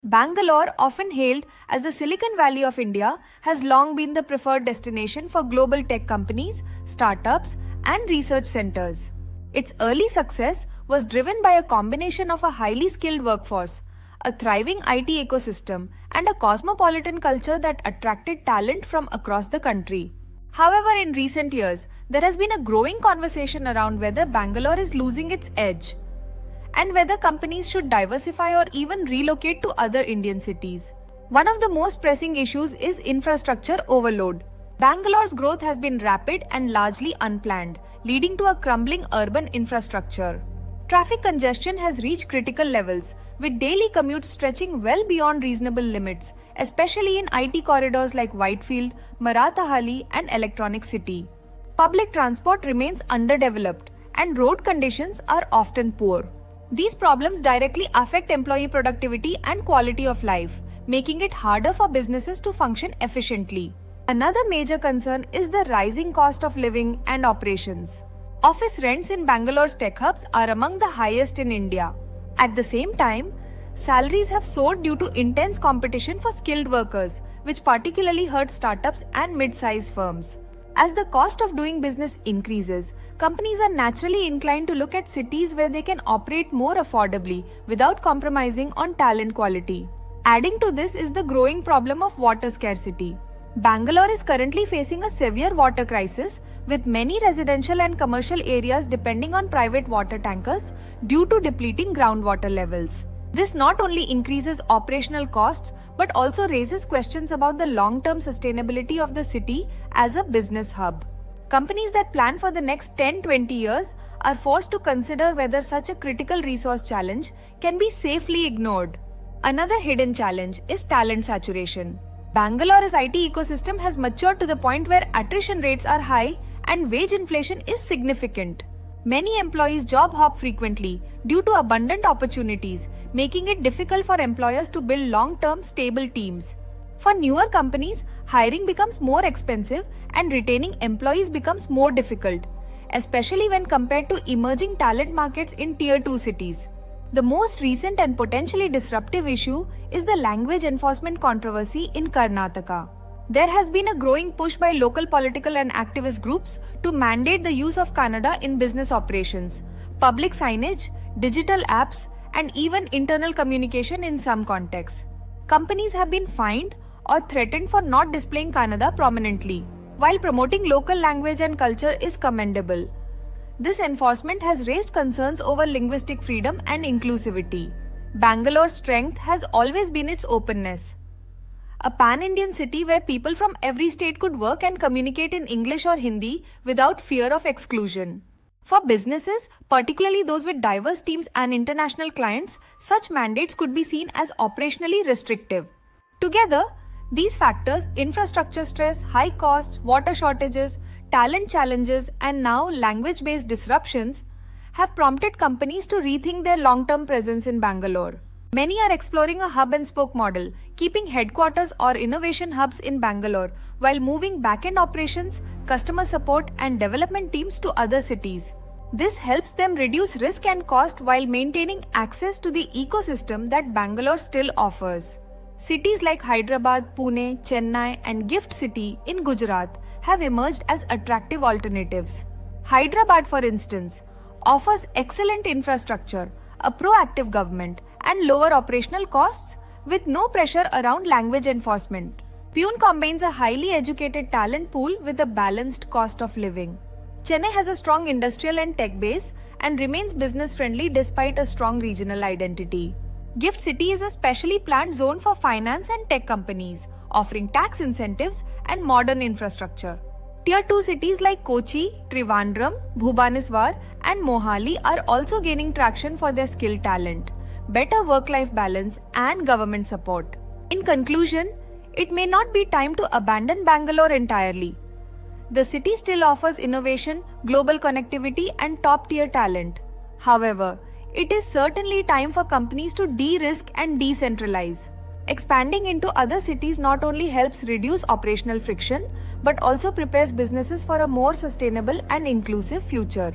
Bangalore, often hailed as the Silicon Valley of India, has long been the preferred destination for global tech companies, startups, and research centers. Its early success was driven by a combination of a highly skilled workforce, a thriving IT ecosystem, and a cosmopolitan culture that attracted talent from across the country. However, in recent years, there has been a growing conversation around whether Bangalore is losing its edge and whether companies should diversify or even relocate to other Indian cities. One of the most pressing issues is infrastructure overload. Bangalore's growth has been rapid and largely unplanned, leading to a crumbling urban infrastructure. Traffic congestion has reached critical levels, with daily commutes stretching well beyond reasonable limits, especially in IT corridors like Whitefield, Marathahalli, and Electronic City. Public transport remains underdeveloped, and road conditions are often poor. These problems directly affect employee productivity and quality of life, making it harder for businesses to function efficiently. Another major concern is the rising cost of living and operations. Office rents in Bangalore's tech hubs are among the highest in India. At the same time, salaries have soared due to intense competition for skilled workers, which particularly hurts startups and mid-sized firms. As the cost of doing business increases, companies are naturally inclined to look at cities where they can operate more affordably without compromising on talent quality. Adding to this is the growing problem of water scarcity. Bangalore is currently facing a severe water crisis, with many residential and commercial areas depending on private water tankers due to depleting groundwater levels. This not only increases operational costs but also raises questions about the long-term sustainability of the city as a business hub. Companies that plan for the next 10-20 years are forced to consider whether such a critical resource challenge can be safely ignored. Another hidden challenge is talent saturation. Bangalore's IT ecosystem has matured to the point where attrition rates are high and wage inflation is significant. Many employees job hop frequently due to abundant opportunities, making it difficult for employers to build long-term stable teams. For newer companies, hiring becomes more expensive and retaining employees becomes more difficult, especially when compared to emerging talent markets in Tier 2 cities. The most recent and potentially disruptive issue is the language enforcement controversy in Karnataka. There has been a growing push by local political and activist groups to mandate the use of Kannada in business operations, public signage, digital apps, and even internal communication in some contexts. Companies have been fined or threatened for not displaying Kannada prominently. While promoting local language and culture is commendable, this enforcement has raised concerns over linguistic freedom and inclusivity. Bangalore's strength has always been its openness. A pan-Indian city where people from every state could work and communicate in English or Hindi without fear of exclusion. For businesses, particularly those with diverse teams and international clients, such mandates could be seen as operationally restrictive. Together, these factors, infrastructure stress, high costs, water shortages, talent challenges, and now language-based disruptions, have prompted companies to rethink their long-term presence in Bangalore. Many are exploring a hub-and-spoke model, keeping headquarters or innovation hubs in Bangalore while moving back-end operations, customer support, and development teams to other cities. This helps them reduce risk and cost while maintaining access to the ecosystem that Bangalore still offers. Cities like Hyderabad, Pune, Chennai, and Gift City in Gujarat have emerged as attractive alternatives. Hyderabad, for instance, offers excellent infrastructure, a proactive government, and lower operational costs with no pressure around language enforcement. Pune combines a highly educated talent pool with a balanced cost of living. Chennai has a strong industrial and tech base and remains business-friendly despite a strong regional identity. Gift City is a specially planned zone for finance and tech companies, offering tax incentives and modern infrastructure. Tier 2 cities like Kochi, Trivandrum, Bhubaneswar, and Mohali are also gaining traction for their skilled talent, better work-life balance, and government support. In conclusion, it may not be time to abandon Bangalore entirely. The city still offers innovation, global connectivity, and top-tier talent. However, it is certainly time for companies to de-risk and decentralize. Expanding into other cities not only helps reduce operational friction, but also prepares businesses for a more sustainable and inclusive future.